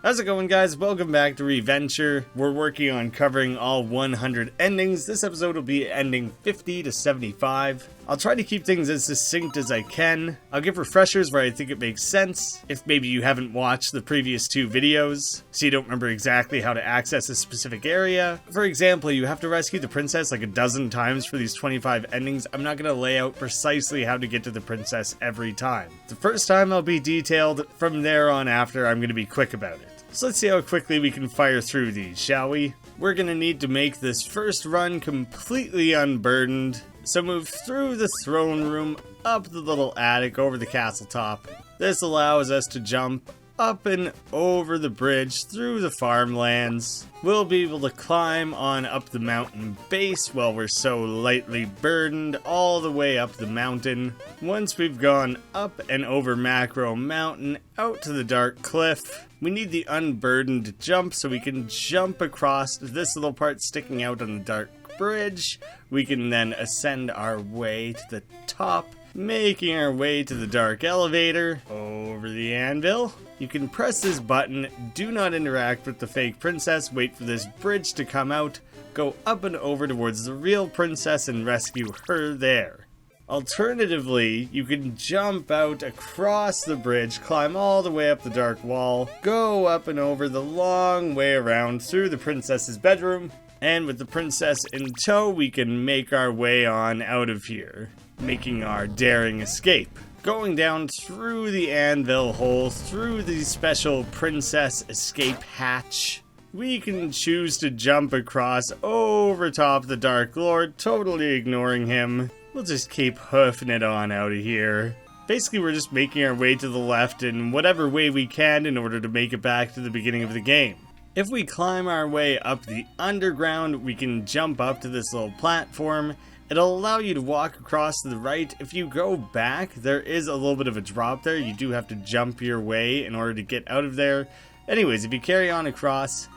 How's it going, guys? Welcome back to Reventure. We're working on covering all 100 endings. This episode will be ending 50 to 75. I'll try to keep things as succinct as I can. I'll give refreshers where I think it makes sense, if maybe you haven't watched the previous two videos, so you don't remember exactly how to access a specific area. For example, you have to rescue the princess like a dozen times for these 25 endings. I'm not going to lay out precisely how to get to the princess every time. The first time I'll be detailed, from there on after I'm going to be quick about it. So let's see how quickly we can fire through these, shall we? We're going to need to make this first run completely unburdened. So move through the throne room, up the little attic, over the castle top. This allows us to jump up and over the bridge through the farmlands. We'll be able to climb on up the mountain base while we're so lightly burdened all the way up the mountain. Once we've gone up and over Macro Mountain out to the dark cliff, we need the unburdened jump so we can jump across this little part sticking out on the dark bridge. We can then ascend our way to the top, making our way to the dark elevator, over the anvil. You can press this button, do not interact with the fake princess, wait for this bridge to come out, go up and over towards the real princess and rescue her there. Alternatively, you can jump out across the bridge, climb all the way up the dark wall, go up and over the long way around through the princess's bedroom, and with the princess in tow, we can make our way on out of here, making our daring escape. Going down through the anvil hole, through the special princess escape hatch, we can choose to jump across over top the Dark Lord, totally ignoring him. We'll just keep hoofing it on out of here. Basically, we're just making our way to the left in whatever way we can in order to make it back to the beginning of the game. If we climb our way up the underground, we can jump up to this little platform. It'll allow you to walk across to the right. If you go back, there is a little bit of a drop there. You do have to jump your way in order to get out of there. Anyways, if you carry on across,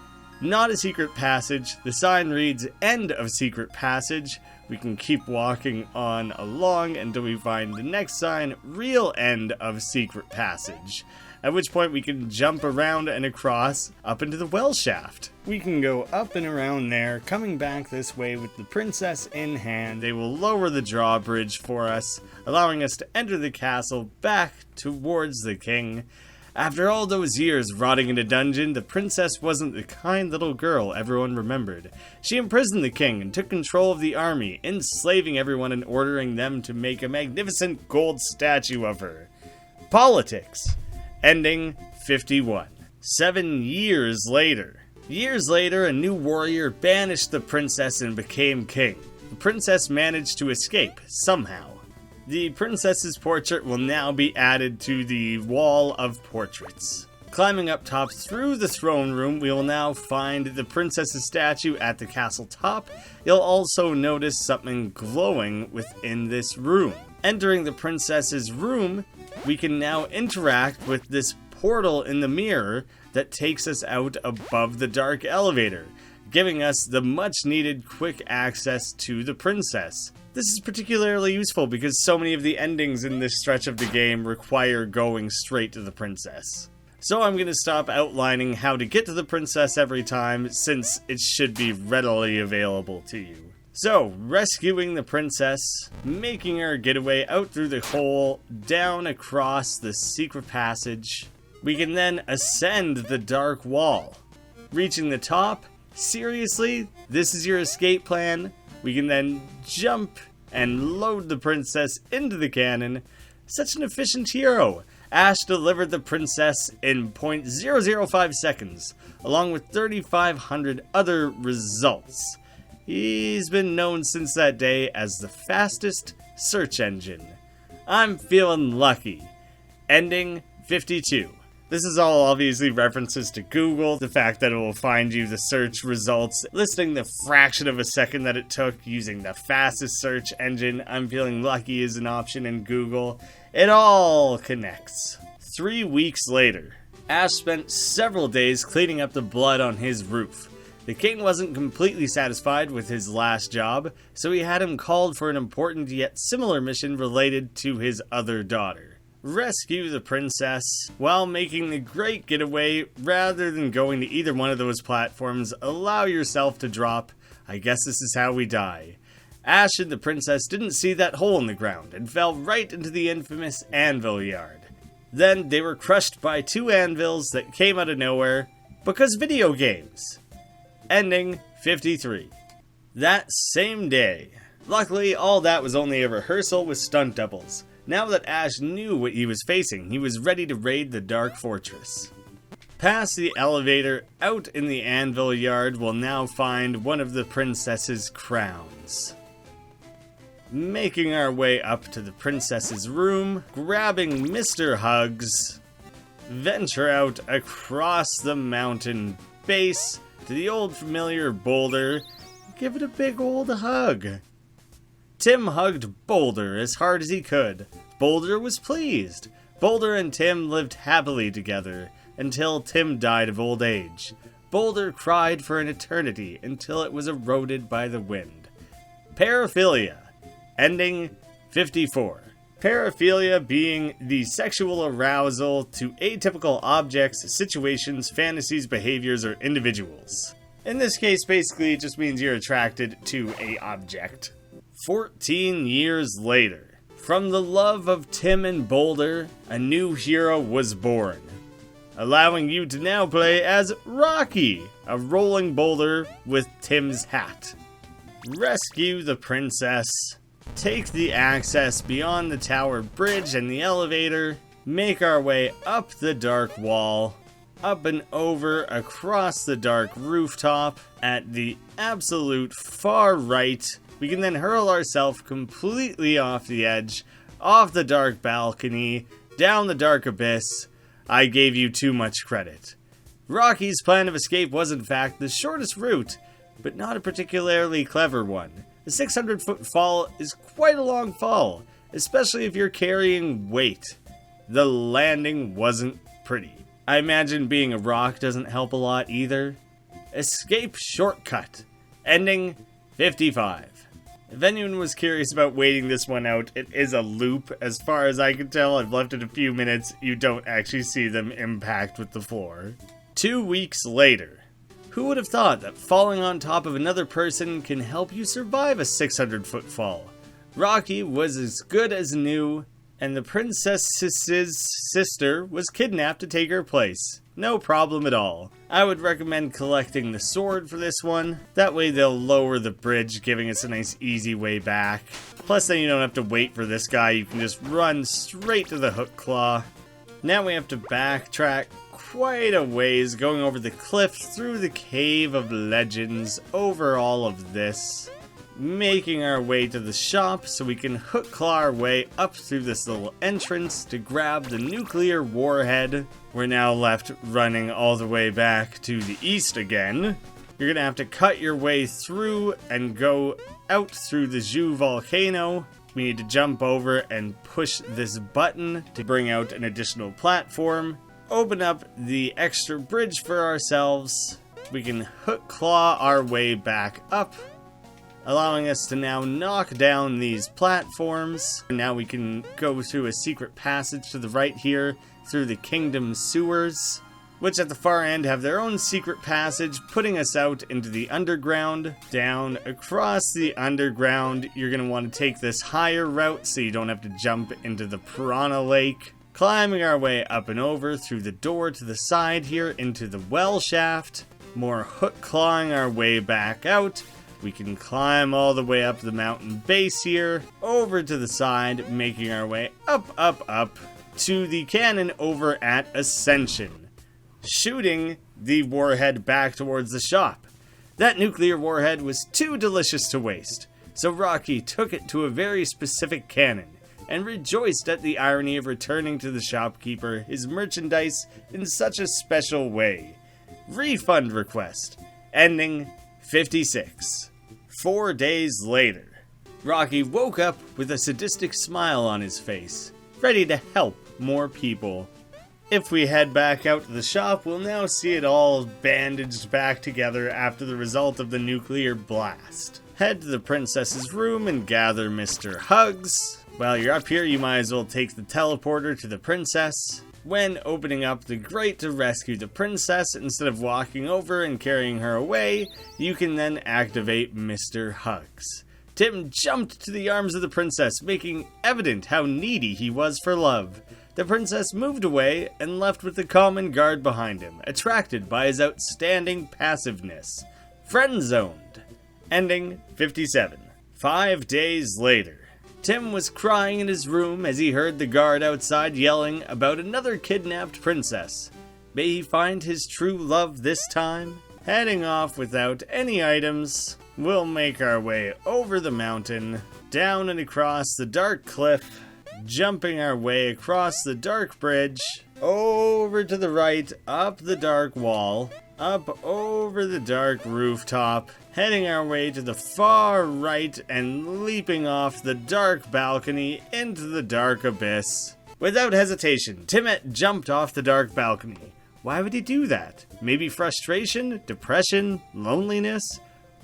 not a secret passage. The sign reads, "End of secret passage." We can keep walking on along until we find the next sign, "Real end of secret passage." At which point we can jump around and across up into the well shaft. We can go up and around there, coming back this way with the princess in hand. They will lower the drawbridge for us, allowing us to enter the castle back towards the king. After all those years rotting in a dungeon, the princess wasn't the kind little girl everyone remembered. She imprisoned the king and took control of the army, enslaving everyone and ordering them to make a magnificent gold statue of her. Politics. Ending 51. 7 years later. Years later, a new warrior banished the princess and became king. The princess managed to escape, somehow. The princess's portrait will now be added to the wall of portraits. Climbing up top through the throne room, we will now find the princess's statue at the castle top. You'll also notice something glowing within this room. Entering the princess's room, we can now interact with this portal in the mirror that takes us out above the dark elevator, giving us the much needed quick access to the princess. This is particularly useful because so many of the endings in this stretch of the game require going straight to the princess. So I'm going to stop outlining how to get to the princess every time, since it should be readily available to you. So, rescuing the princess, making our getaway out through the hole, down across the secret passage. We can then ascend the dark wall. Reaching the top, seriously, this is your escape plan? We can then jump and load the princess into the cannon. Such an efficient hero. Ash delivered the princess in 0.005 seconds, along with 3,500 other results. He's been known since that day as the fastest search engine. I'm feeling lucky. Ending 52. This is all obviously references to Google, the fact that it will find you the search results, listing the fraction of a second that it took using the fastest search engine. I'm feeling lucky is an option in Google. It all connects. 3 weeks later, Ash spent several days cleaning up the blood on his roof. The king wasn't completely satisfied with his last job, so he had him called for an important yet similar mission related to his other daughter. rescue the princess while making the great getaway. Rather than going to either one of those platforms, allow yourself to drop. I guess this is how we die. Ash and the princess didn't see that hole in the ground and fell right into the infamous anvil yard. Then they were crushed by 2 anvils that came out of nowhere because video games. Ending 53. That same day. Luckily, all that was only a rehearsal with stunt doubles. Now that Ash knew what he was facing, he was ready to raid the Dark Fortress. Past the elevator, out in the anvil yard, we'll now find one of the princess's crowns. Making our way up to the princess's room, grabbing Mr. Hugs, venture out across the mountain base to the old familiar boulder, give it a big old hug. Tim hugged Boulder as hard as he could. Boulder was pleased. Boulder and Tim lived happily together until Tim died of old age. Boulder cried for an eternity until it was eroded by the wind. Paraphilia. Ending 54. Paraphilia being the sexual arousal to atypical objects, situations, fantasies, behaviors, or individuals. In this case, basically, it just means you're attracted to a object. 14 years later, from the love of Tim and Boulder, a new hero was born, allowing you to now play as Rocky, a rolling boulder with Tim's hat. Rescue the princess, take the access beyond the tower bridge and the elevator, make our way up the dark wall, up and over across the dark rooftop. At the absolute far right, we can then hurl ourselves completely off the edge, off the dark balcony, down the dark abyss. I gave you too much credit. Rocky's plan of escape was in fact the shortest route, but not a particularly clever one. The 600-foot fall is quite a long fall, especially if you're carrying weight. The landing wasn't pretty. I imagine being a rock doesn't help a lot either. Escape shortcut. Ending 55. If anyone was curious about waiting this one out, it is a loop. As far as I can tell, I've left it a few minutes. You don't actually see them impact with the floor. 2 weeks later. Who would have thought that falling on top of another person can help you survive a 600-foot fall? Rocky was as good as new, and the princess's sister was kidnapped to take her place. No problem at all. I would recommend collecting the sword for this one. That way they'll lower the bridge, giving us a nice easy way back. Plus then you don't have to wait for this guy, you can just run straight to the hook claw. Now we have to backtrack quite a ways, going over the cliff, through the Cave of Legends, over all of this. Making our way to the shop so we can hook claw our way up through this little entrance to grab the nuclear warhead. We're now left running all the way back to the east again. You're gonna have to cut your way through and go out through the Zhu volcano. We need to jump over and push this button to bring out an additional platform. Open up the extra bridge for ourselves. We can hook claw our way back up, allowing us to now knock down these platforms. Now we can go through a secret passage to the right here through the kingdom sewers, which at the far end have their own secret passage, putting us out into the underground. Down across the underground, you're going to want to take this higher route so you don't have to jump into the piranha lake. Climbing our way up and over through the door to the side here into the well shaft. More hook clawing our way back out. We can climb all the way up the mountain base here, over to the side, making our way up to the cannon over at Ascension, shooting the warhead back towards the shop. That nuclear warhead was too delicious to waste, so Rocky took it to a very specific cannon, and rejoiced at the irony of returning to the shopkeeper his merchandise in such a special way. Refund request. Ending 56. 4 days later, Rocky woke up with a sadistic smile on his face, ready to help more people. If we head back out to the shop, we'll now see it all bandaged back together after the result of the nuclear blast. Head to the princess's room and gather Mr. Hugs. While you're up here, you might as well take the teleporter to the princess. When opening up the grate to rescue the princess, instead of walking over and carrying her away, you can then activate Mr. Hugs. Tim jumped to the arms of the princess, making evident how needy he was for love. The princess moved away and left with the common guard behind him, attracted by his outstanding passiveness. Friendzoned. Ending 57. 5 days later. Tim was crying in his room as he heard the guard outside yelling about another kidnapped princess. May he find his true love this time? Heading off without any items, we'll make our way over the mountain, down and across the dark cliff, jumping our way across the dark bridge, over to the right, up the dark wall, up over the dark rooftop, heading our way to the far right and leaping off the dark balcony into the dark abyss. Without hesitation, Timet jumped off the dark balcony. Why would he do that? Maybe frustration, depression, loneliness?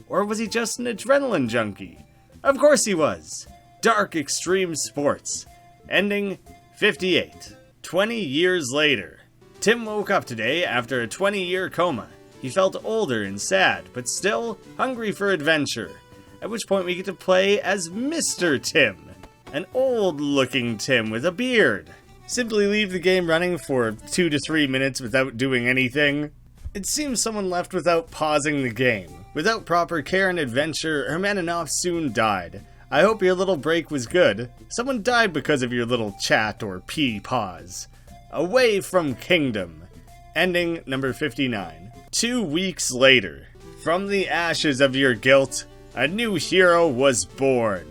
Or was he just an adrenaline junkie? Of course he was! Dark extreme sports. Ending 58. 20 years later. Tim woke up today after a 20-year coma. He felt older and sad, but still hungry for adventure. At which point we get to play as Mr. Tim. An old-looking Tim with a beard. Simply leave the game running for 2 to 3 minutes without doing anything. It seems someone left without pausing the game. Without proper care and adventure, Hermaninoff soon died. I hope your little break was good. Someone died because of your little chat or pee pause. Away from Kingdom. Ending number 59. 2 weeks later. From the ashes of your guilt, a new hero was born.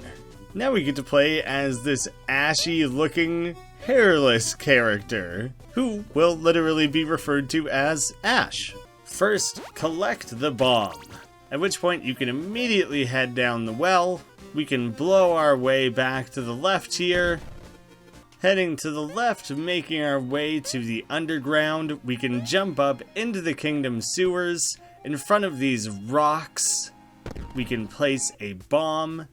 Now we get to play as this ashy-looking, hairless character, who will literally be referred to as Ash. First, collect the bomb, at which point you can immediately head down the well. We can blow our way back to the left here. Heading to the left, making our way to the underground, we can jump up into the kingdom sewers. In front of these rocks, we can place a bomb.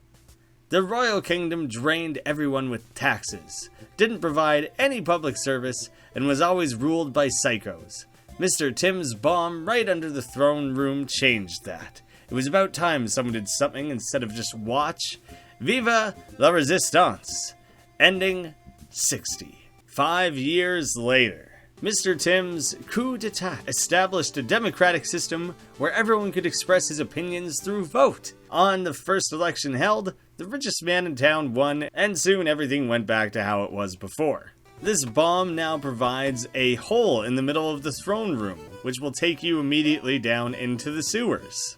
The royal kingdom drained everyone with taxes, didn't provide any public service, and was always ruled by psychos. Mr. Tim's bomb right under the throne room changed that. It was about time someone did something instead of just watch. Vive la Resistance! Ending 60. 5 years later. Mr. Tim's coup d'etat established a democratic system where everyone could express his opinions through vote. On the first election held, the richest man in town won, and soon everything went back to how it was before. This bomb now provides a hole in the middle of the throne room, which will take you immediately down into the sewers.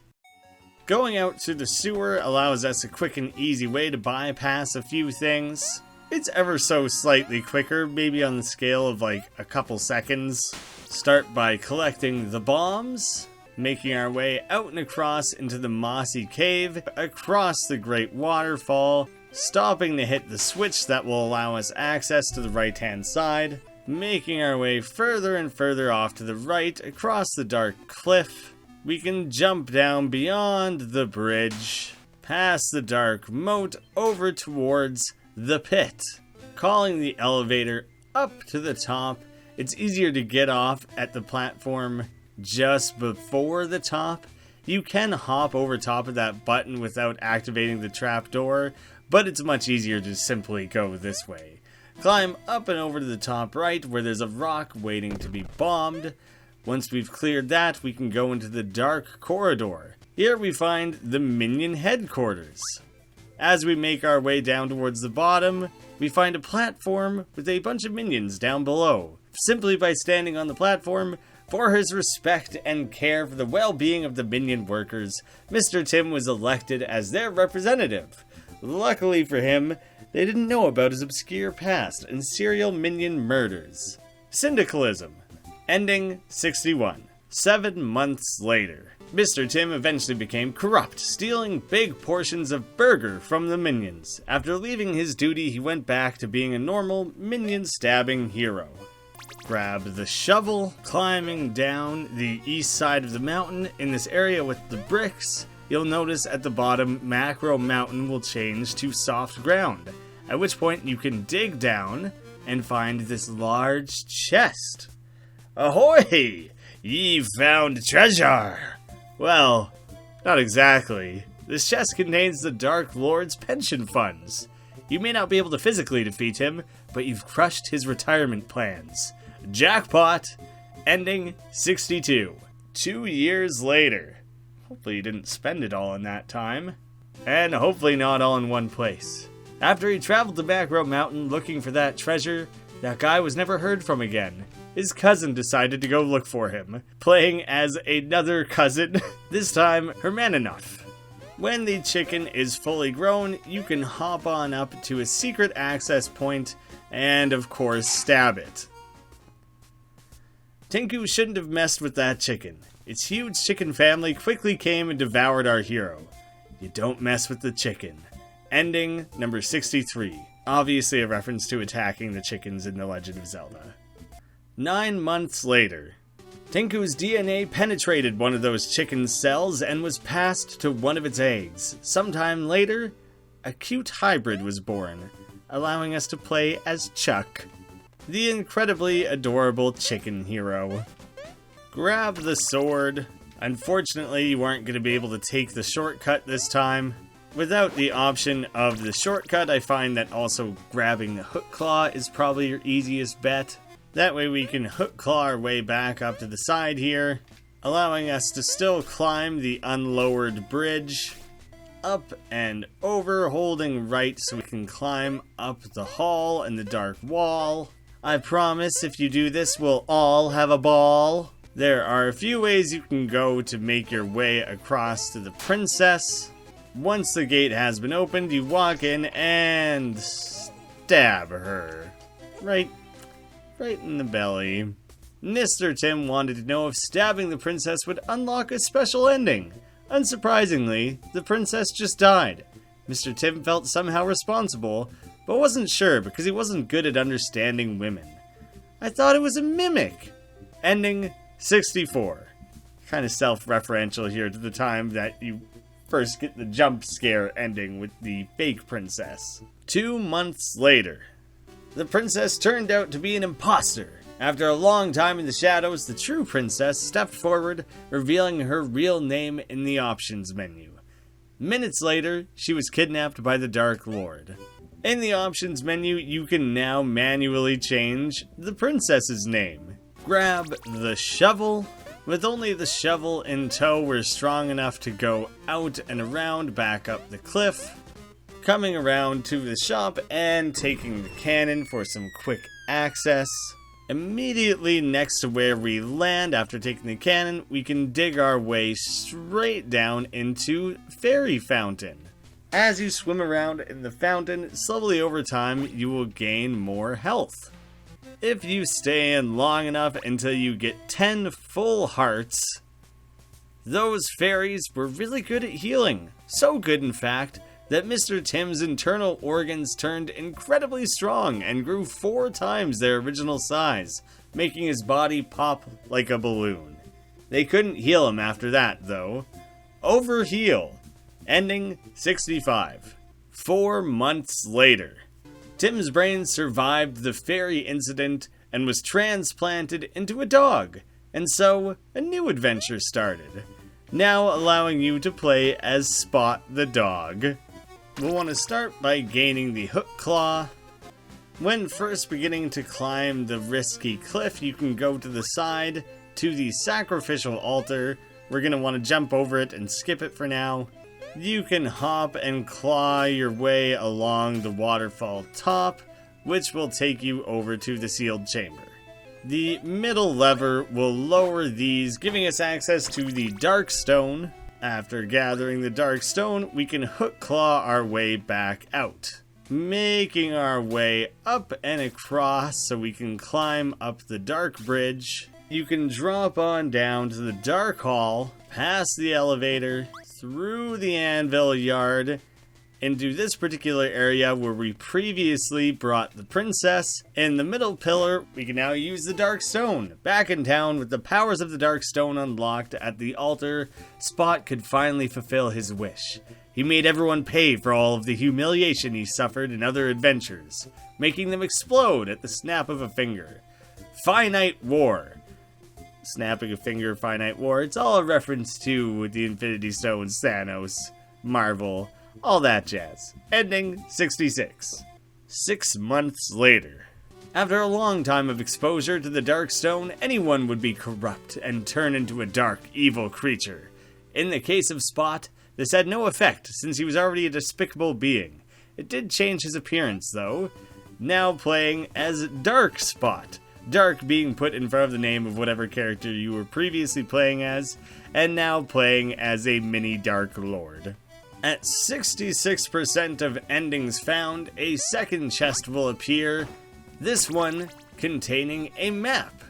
Going out to the sewer allows us a quick and easy way to bypass a few things. It's ever so slightly quicker, maybe on the scale of like a couple seconds. Start by collecting the bombs, making our way out and across into the mossy cave, across the great waterfall, stopping to hit the switch that will allow us access to the right-hand side, making our way further and further off to the right, across the dark cliff. We can jump down beyond the bridge, past the dark moat, over towards the pit. Calling the elevator up to the top, it's easier to get off at the platform just before the top. You can hop over top of that button without activating the trapdoor, but it's much easier to simply go this way. Climb up and over to the top right where there's a rock waiting to be bombed. Once we've cleared that, we can go into the dark corridor. Here we find the minion headquarters. As we make our way down towards the bottom, we find a platform with a bunch of minions down below. Simply by standing on the platform, for his respect and care for the well-being of the minion workers, Mr. Tim was elected as their representative. Luckily for him, they didn't know about his obscure past and serial minion murders. Syndicalism. Ending 61. 7 months later. Mr. Tim eventually became corrupt, stealing big portions of burger from the minions. After leaving his duty, he went back to being a normal minion-stabbing hero. Grab the shovel, climbing down the east side of the mountain. In this area with the bricks, you'll notice at the bottom, Macro Mountain will change to soft ground. at which point you can dig down and find this large chest. Ahoy! Ye found treasure! Well, not exactly. This chest contains the Dark Lord's pension funds. You may not be able to physically defeat him, but you've crushed his retirement plans. Jackpot! Ending 62. 2 years later. Hopefully you didn't spend it all in that time. And hopefully not all in one place. After he traveled to Backrow Mountain looking for that treasure, that guy was never heard from again. His cousin decided to go look for him, playing as another cousin, this time Hermaninoff. When the chicken is fully grown, you can hop on up to a secret access point and, of course, stab it. Tinku shouldn't have messed with that chicken. Its huge chicken family quickly came and devoured our hero. You don't mess with the chicken. Ending number 63. Obviously a reference to attacking the chickens in The Legend of Zelda. 9 months later. Tinku's DNA penetrated one of those chicken cells and was passed to one of its eggs. Sometime later, a cute hybrid was born, allowing us to play as Chuck, the incredibly adorable chicken hero. Grab the sword. Unfortunately, you aren't going to be able to take the shortcut this time. Without the option of the shortcut, I find that also grabbing the hook claw is probably your easiest bet. That way we can hook claw our way back up to the side here, allowing us to still climb the unlowered bridge, up and over, holding right so we can climb up the hall and the dark wall. I promise if you do this, we'll all have a ball. There are a few ways you can go to make your way across to the princess. Once the gate has been opened, you walk in and stab her. Right in the belly. Mr. Tim wanted to know if stabbing the princess would unlock a special ending. Unsurprisingly, the princess just died. Mr. Tim felt somehow responsible, but wasn't sure because he wasn't good at understanding women. I thought it was a mimic. Ending 64. Kind of self-referential here to the time that you first get the jump scare ending with the fake princess. 2 months later. The princess turned out to be an imposter. After a long time in the shadows, the true princess stepped forward, revealing her real name in the options menu. Minutes later, she was kidnapped by the Dark Lord. In the options menu, you can now manually change the princess's name. Grab the shovel. With only the shovel in tow, we're strong enough to go out and around back up the cliff. Coming around to the shop and taking the cannon for some quick access. Immediately next to where we land after taking the cannon, we can dig our way straight down into Fairy Fountain. As you swim around in the fountain, slowly over time, you will gain more health. If you stay in long enough until you get 10 full hearts, those fairies were really good at healing. So good, in fact, that Mr. Tim's internal organs turned incredibly strong and grew 4 times their original size, making his body pop like a balloon. They couldn't heal him after that, though. Overheal. Ending 65. 4 months later. Tim's brain survived the fairy incident and was transplanted into a dog, and so a new adventure started, now allowing you to play as Spot the dog. We'll want to start by gaining the hook claw. When first beginning to climb the risky cliff, you can go to the side to the sacrificial altar. We're going to want to jump over it and skip it for now. You can hop and claw your way along the waterfall top, which will take you over to the sealed chamber. The middle lever will lower these, giving us access to the dark stone. After gathering the dark stone, we can hook claw our way back out, making our way up and across so we can climb up the dark bridge. You can drop on down to the dark hall, past the elevator, through the anvil yard, into this particular area where we previously brought the princess. In the middle pillar, we can now use the Dark Stone. Back in town with the powers of the Dark Stone unlocked at the altar, Spot could finally fulfill his wish. He made everyone pay for all of the humiliation he suffered in other adventures, making them explode at the snap of a finger. Finite War. Snapping a finger, Finite War. It's all a reference to the Infinity Stones, Thanos, Marvel, all that jazz. Ending 66. 6 months later. After a long time of exposure to the Dark Stone, anyone would be corrupt and turn into a dark, evil creature. In the case of Spot, this had no effect, since he was already a despicable being. It did change his appearance, though, now playing as Dark Spot. Dark being put in front of the name of whatever character you were previously playing as, and now playing as a mini Dark Lord. At 66% of endings found, a second chest will appear, this one containing a map.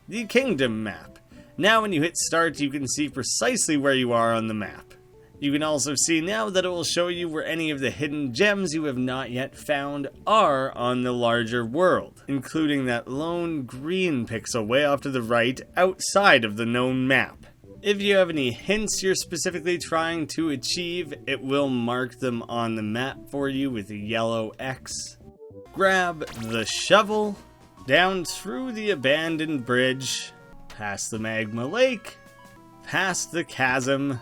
The Kingdom map. Now when you hit start, you can see precisely where you are on the map. You can also see now that it will show you where any of the hidden gems you have not yet found are on the larger world, including that lone green pixel way off to the right outside of the known map. If you have any hints you're specifically trying to achieve, it will mark them on the map for you with a yellow X. Grab the shovel, down through the abandoned bridge, past the magma lake, past the chasm,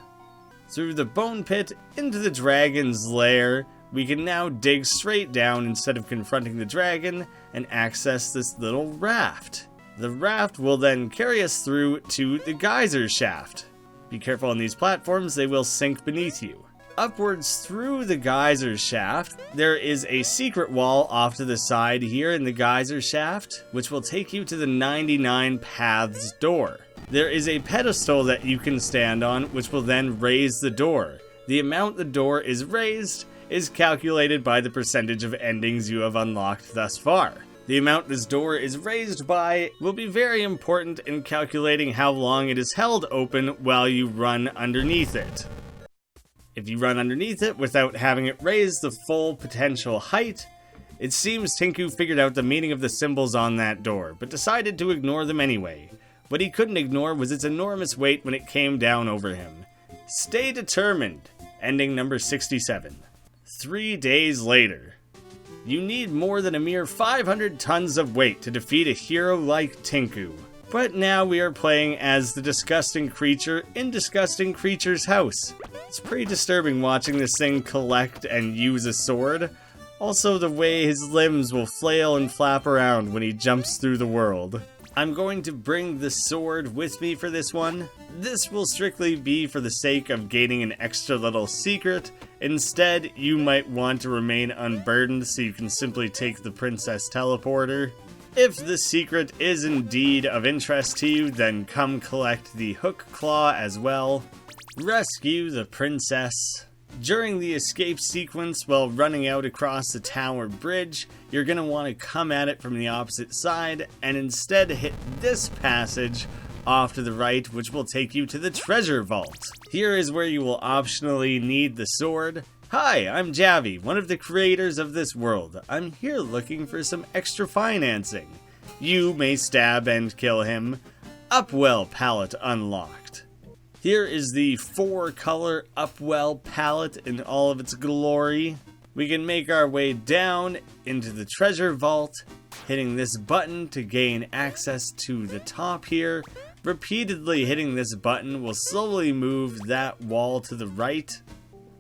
through the bone pit into the dragon's lair. We can now dig straight down instead of confronting the dragon and access this little raft. The raft will then carry us through to the geyser shaft. Be careful on these platforms, they will sink beneath you. Upwards through the geyser shaft, there is a secret wall off to the side here in the geyser shaft, which will take you to the 99 Paths door. There is a pedestal that you can stand on, which will then raise the door. The amount the door is raised is calculated by the percentage of endings you have unlocked thus far. The amount this door is raised by will be very important in calculating how long it is held open while you run underneath it. If you run underneath it without having it raised the full potential height, it seems Tinku figured out the meaning of the symbols on that door, but decided to ignore them anyway. What he couldn't ignore was its enormous weight when it came down over him. Stay determined. Ending number 67. 3 days later. You need more than a mere 500 tons of weight to defeat a hero like Tinku. But now we are playing as the disgusting creature in Disgusting Creature's house. It's pretty disturbing watching this thing collect and use a sword. Also the way his limbs will flail and flap around when he jumps through the world. I'm going to bring the sword with me for this one. This will strictly be for the sake of gaining an extra little secret. Instead, you might want to remain unburdened so you can simply take the princess teleporter. If the secret is indeed of interest to you, then come collect the hook claw as well. Rescue the princess. During the escape sequence while running out across the tower bridge, you're going to want to come at it from the opposite side and instead hit this passage off to the right, which will take you to the treasure vault. Here is where you will optionally need the sword. Hi, I'm Javi, one of the creators of this world. I'm here looking for some extra financing. You may stab and kill him. Upwell palette unlocked. Here is the 4-color Upwell palette in all of its glory. We can make our way down into the treasure vault, hitting this button to gain access to the top here. Repeatedly hitting this button will slowly move that wall to the right.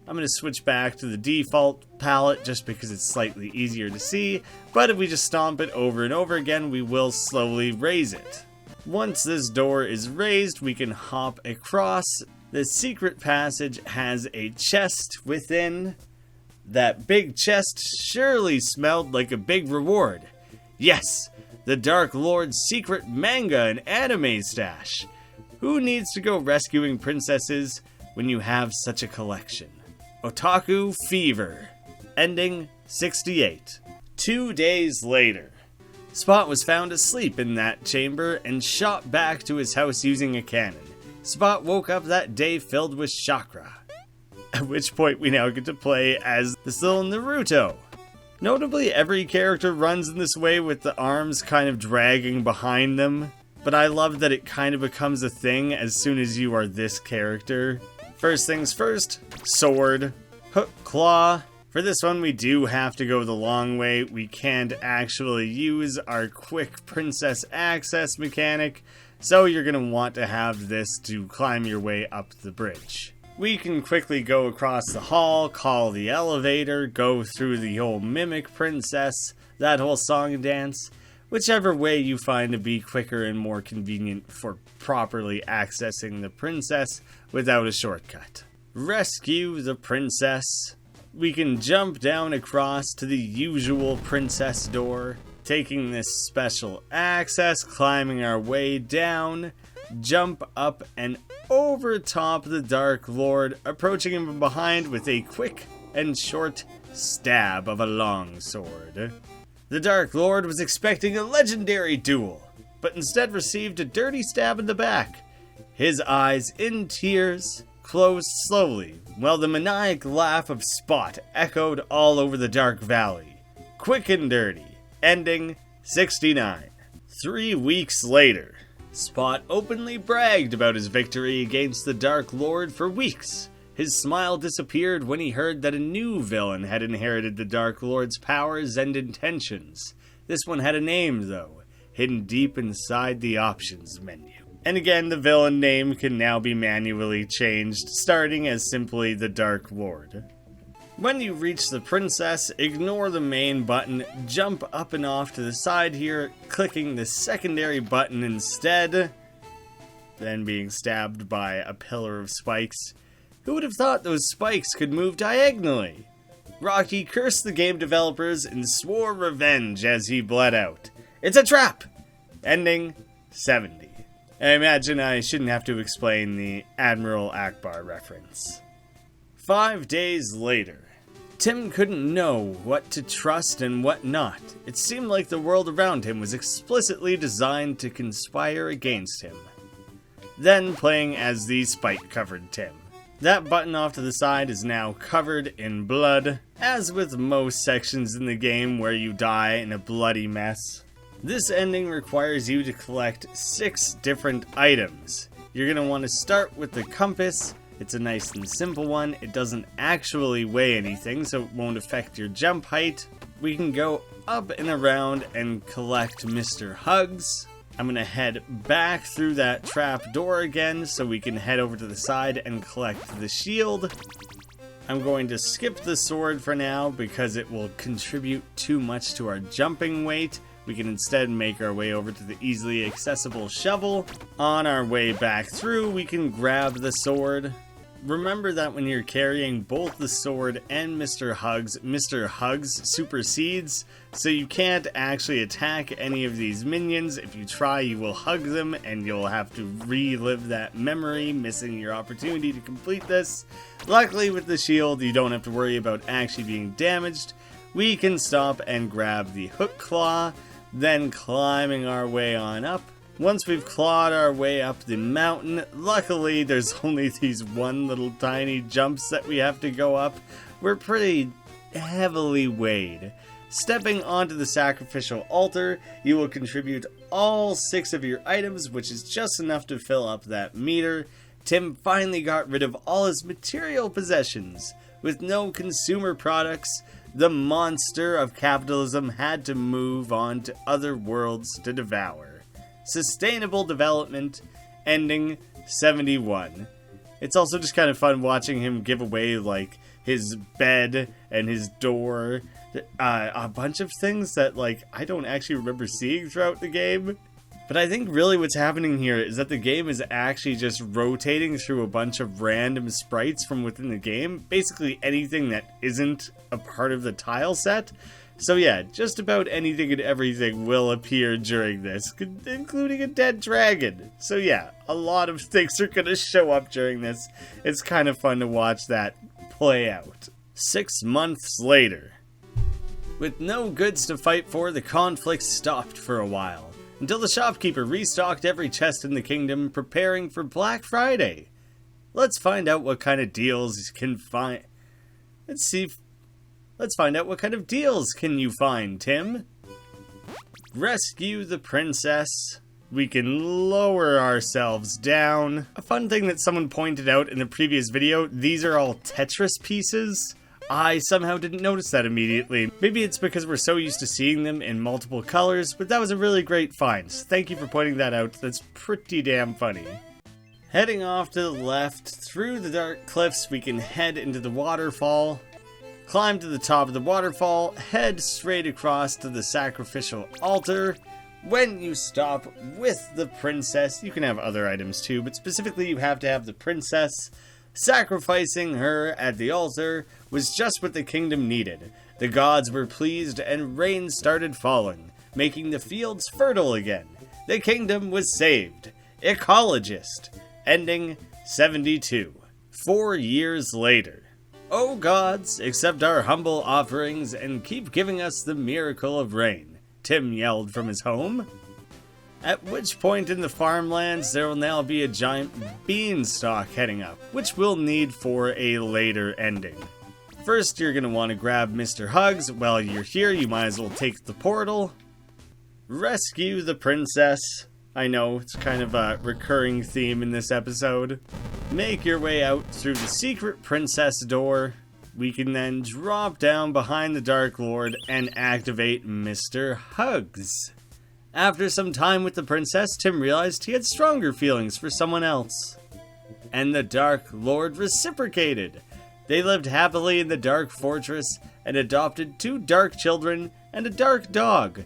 I'm going to switch back to the default palette just because it's slightly easier to see, but if we just stomp it over and over again, we will slowly raise it. Once this door is raised, we can hop across. The secret passage has a chest within. That big chest surely smelled like a big reward. Yes, the Dark Lord's secret manga and anime stash. Who needs to go rescuing princesses when you have such a collection? Otaku Fever. Ending 68. 2 days later. Spot was found asleep in that chamber and shot back to his house using a cannon. Spot woke up that day filled with chakra. at which point we now get to play as this little Naruto. Notably, every character runs in this way with the arms kind of dragging behind them, but I love that it kind of becomes a thing as soon as you are this character. First things first, sword, hook, claw. For this one, we do have to go the long way. We can't actually use our quick princess access mechanic, so you're going to want to have this to climb your way up the bridge. We can quickly go across the hall, call the elevator, go through the whole mimic princess, that whole song and dance, whichever way you find to be quicker and more convenient for properly accessing the princess without a shortcut. Rescue the princess. We can jump down across to the usual princess door, taking this special access, climbing our way down, jump up and over top the Dark Lord, approaching him from behind with a quick and short stab of a long sword. The Dark Lord was expecting a legendary duel, but instead received a dirty stab in the back. His eyes in tears closed slowly, while the maniac laugh of Spot echoed all over the Dark Valley. Quick and dirty. Ending 69. 3 weeks later, Spot openly bragged about his victory against the Dark Lord for weeks. His smile disappeared when he heard that a new villain had inherited the Dark Lord's powers and intentions. This one had a name, though, hidden deep inside the options menu. And again, the villain name can now be manually changed, starting as simply the Dark Lord. When you reach the princess, ignore the main button, jump up and off to the side here, clicking the secondary button instead, then being stabbed by a pillar of spikes. Who would have thought those spikes could move diagonally? Rocky cursed the game developers and swore revenge as he bled out. It's a trap! Ending 70. I imagine I shouldn't have to explain the Admiral Akbar reference. 5 days later. Tim couldn't know what to trust and what not. It seemed like the world around him was explicitly designed to conspire against him. Then playing as the spike-covered Tim. That button off to the side is now covered in blood, as with most sections in the game where you die in a bloody mess. This ending requires you to collect 6 different items. You're going to want to start with the compass. It's a nice and simple one. It doesn't actually weigh anything, so it won't affect your jump height. We can go up and around and collect Mr. Hugs. I'm going to head back through that trap door again so we can head over to the side and collect the shield. I'm going to skip the sword for now because it will contribute too much to our jumping weight. We can instead make our way over to the easily accessible shovel. On our way back through, we can grab the sword. Remember that when you're carrying both the sword and Mr. Hugs supersedes, so you can't actually attack any of these minions. If you try, you will hug them, and you'll have to relive that memory, missing your opportunity to complete this. Luckily, with the shield, you don't have to worry about actually being damaged. We can stop and grab the hook claw, then climbing our way on up. Once we've clawed our way up the mountain, luckily there's only these one little tiny jumps that we have to go up. We're pretty heavily weighed. Stepping onto the sacrificial altar, you will contribute all 6 of your items, which is just enough to fill up that meter. Tim finally got rid of all his material possessions. With no consumer products, the monster of capitalism had to move on to other worlds to devour. Sustainable development, ending 71. It's also just kind of fun watching him give away, like, his bed and his door, a bunch of things that, like, I don't actually remember seeing throughout the game. But I think really what's happening here is that the game is actually just rotating through a bunch of random sprites from within the game. Basically anything that isn't a part of the tile set. So yeah, just about anything and everything will appear during this, including a dead dragon. So yeah, a lot of things are going to show up during this. It's kind of fun to watch that play out. 6 months later. With no goods to fight for, the conflict stopped for a while, until the shopkeeper restocked every chest in the kingdom, preparing for Black Friday. Let's find out what kind of deals can find. Let's find out what kind of deals can you find, Tim. Rescue the princess. We can lower ourselves down. A fun thing that someone pointed out in the previous video, these are all Tetris pieces. I somehow didn't notice that immediately. Maybe it's because we're so used to seeing them in multiple colors, but that was a really great find. Thank you for pointing that out. That's pretty damn funny. Heading off to the left, through the dark cliffs, we can head into the waterfall. Climb to the top of the waterfall, head straight across to the sacrificial altar. When you stop with the princess, you can have other items too, but specifically you have to have the princess. Sacrificing her at the altar was just what the kingdom needed. The gods were pleased and rain started falling, making the fields fertile again. The kingdom was saved. Ecologist. Ending 72. 4 years later. O gods, accept our humble offerings and keep giving us the miracle of rain, Tim yelled from his home. At which point in the farmlands there will now be a giant beanstalk heading up, which we'll need for a later ending. First, you're going to want to grab Mr. Hugs. While you're here, you might as well take the portal. Rescue the princess. I know, it's kind of a recurring theme in this episode. Make your way out through the secret princess door. We can then drop down behind the Dark Lord and activate Mr. Hugs. After some time with the princess, Tim realized he had stronger feelings for someone else. And the Dark Lord reciprocated. They lived happily in the Dark Fortress and adopted 2 dark children and a dark dog.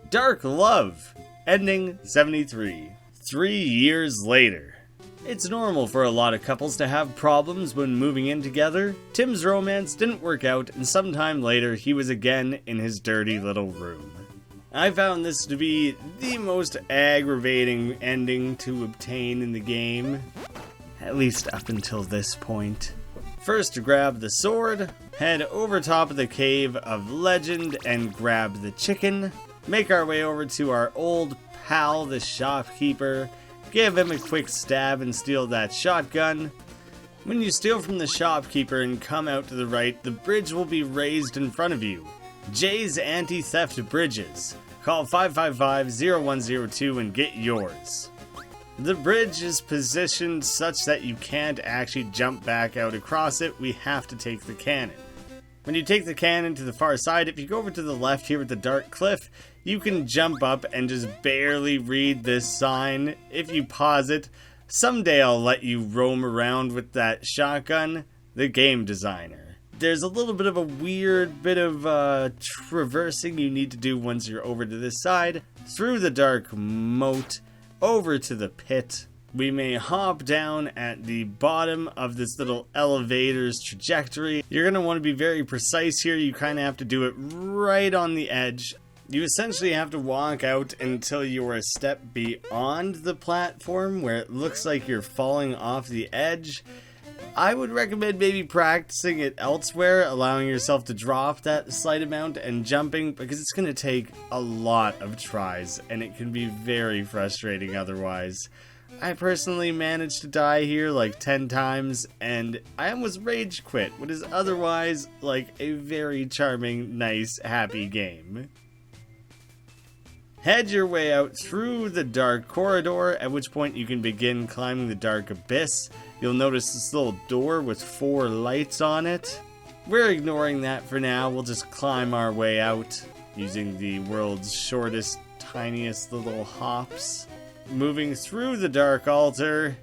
Dark Love. Ending 73. 3 years later. It's normal for a lot of couples to have problems when moving in together. Tim's romance didn't work out, and sometime later he was again in his dirty little room. I found this to be the most aggravating ending to obtain in the game, at least up until this point. First, grab the sword, head over top of the Cave of Legend and grab the chicken. Make our way over to our old pal, the shopkeeper. Give him a quick stab and steal that shotgun. When you steal from the shopkeeper and come out to the right, the bridge will be raised in front of you. Jay's Anti-Theft Bridges. Call 555-0102 and get yours. The bridge is positioned such that you can't actually jump back out across it. We have to take the cannon. When you take the cannon to the far side, if you go over to the left here at the dark cliff, you can jump up and just barely read this sign. If you pause it, someday I'll let you roam around with that shotgun. The game designer. There's a little bit of a weird bit of traversing you need to do once you're over to this side. Through the dark moat, over to the pit. We may hop down at the bottom of this little elevator's trajectory. You're going to want to be very precise here. You kind of have to do it right on the edge. You essentially have to walk out until you're a step beyond the platform where it looks like you're falling off the edge. I would recommend maybe practicing it elsewhere, allowing yourself to drop that slight amount and jumping, because it's going to take a lot of tries and it can be very frustrating otherwise. I personally managed to die here like 10 times and I almost rage quit what is otherwise like a very charming, nice, happy game. Head your way out through the dark corridor, at which point you can begin climbing the dark abyss. You'll notice this little door with 4 lights on it. We're ignoring that for now. We'll just climb our way out using the world's shortest, tiniest little hops. Moving through the dark altar,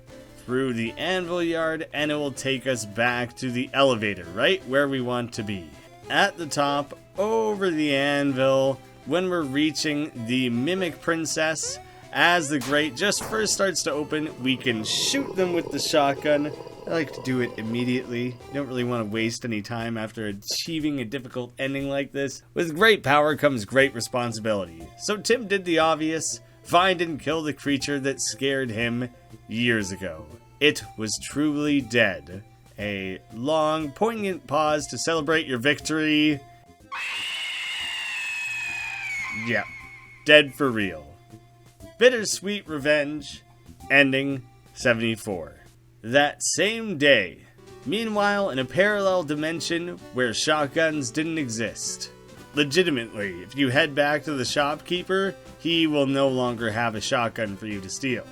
through the anvil yard, and it will take us back to the elevator, right where we want to be. At the top, over the anvil, when we're reaching the Mimic Princess, as the grate just first starts to open, we can shoot them with the shotgun. I like to do it immediately. Don't really want to waste any time after achieving a difficult ending like this. With great power comes great responsibility. So Tim did the obvious. Find and kill the creature that scared him years ago. It was truly dead. A long, poignant pause to celebrate your victory. Yeah, dead for real. Bittersweet Revenge, ending 74. that same day. Meanwhile, in a parallel dimension where shotguns didn't exist. Legitimately, if you head back to the shopkeeper, he will no longer have a shotgun for you to steal.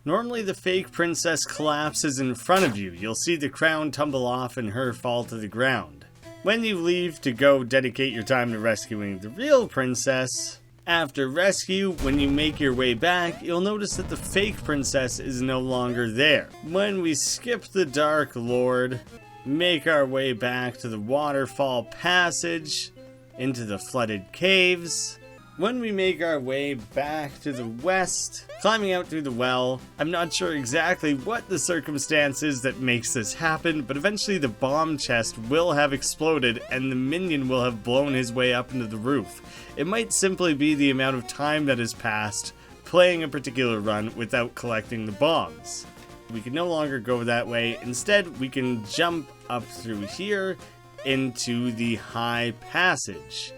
Normally the fake princess collapses in front of you. You'll see the crown tumble off and her fall to the ground. When you leave to go dedicate your time to rescuing the real princess, after rescue, when you make your way back, you'll notice that the fake princess is no longer there. When we skip the Dark Lord, make our way back to the waterfall passage, into the flooded caves. When we make our way back to the west, climbing out through the well, I'm not sure exactly what the circumstance is that makes this happen, but eventually the bomb chest will have exploded and the minion will have blown his way up into the roof. It might simply be the amount of time that has passed playing a particular run without collecting the bombs. We can no longer go that way. Instead, we can jump up through here into the high passage.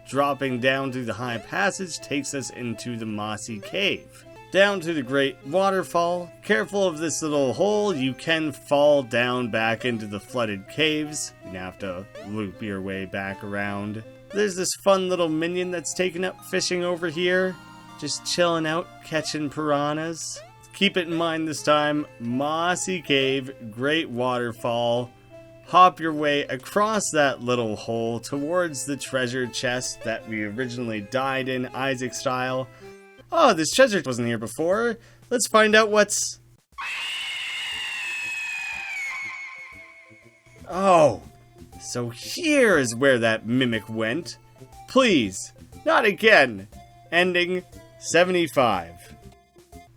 Dropping down through the high passage takes us into the mossy cave. Down to the great waterfall. Careful of this little hole, you can fall down back into the flooded caves. You have to loop your way back around. There's this fun little minion that's taken up fishing over here. Just chilling out, catching piranhas. Keep it in mind this time, mossy cave, great waterfall. Hop your way across that little hole towards the treasure chest that we originally died in, Isaac style. Oh, this treasure wasn't here before. Let's find out what's... Oh, so here is where that mimic went. Please, not again. Ending 75.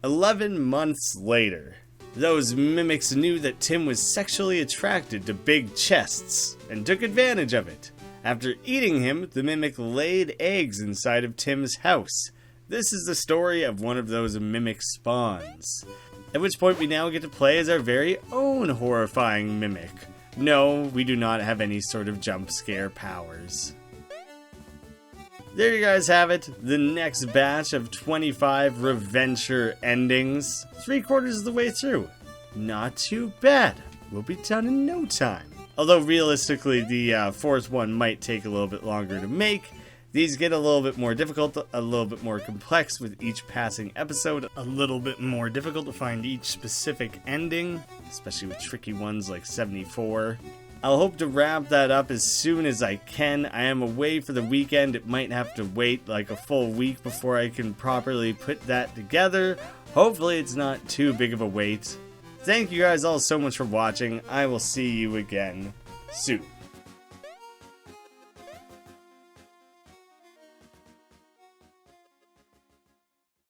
11 months later. Those mimics knew that Tim was sexually attracted to big chests, and took advantage of it. After eating him, the mimic laid eggs inside of Tim's house. This is the story of one of those mimic spawns. At which point we now get to play as our very own horrifying mimic. No, we do not have any sort of jump scare powers. There you guys have it, the next batch of 25 Reventure endings, 3/4 of the way through. Not too bad, we'll be done in no time. Although realistically the fourth one might take a little bit longer to make, these get a little bit more difficult, a little bit more complex with each passing episode, a little bit more difficult to find each specific ending, especially with tricky ones like 74. I'll hope to wrap that up as soon as I can. I am away for the weekend. It might have to wait like a full week before I can properly put that together. Hopefully it's not too big of a wait. Thank you guys all so much for watching. I will see you again soon.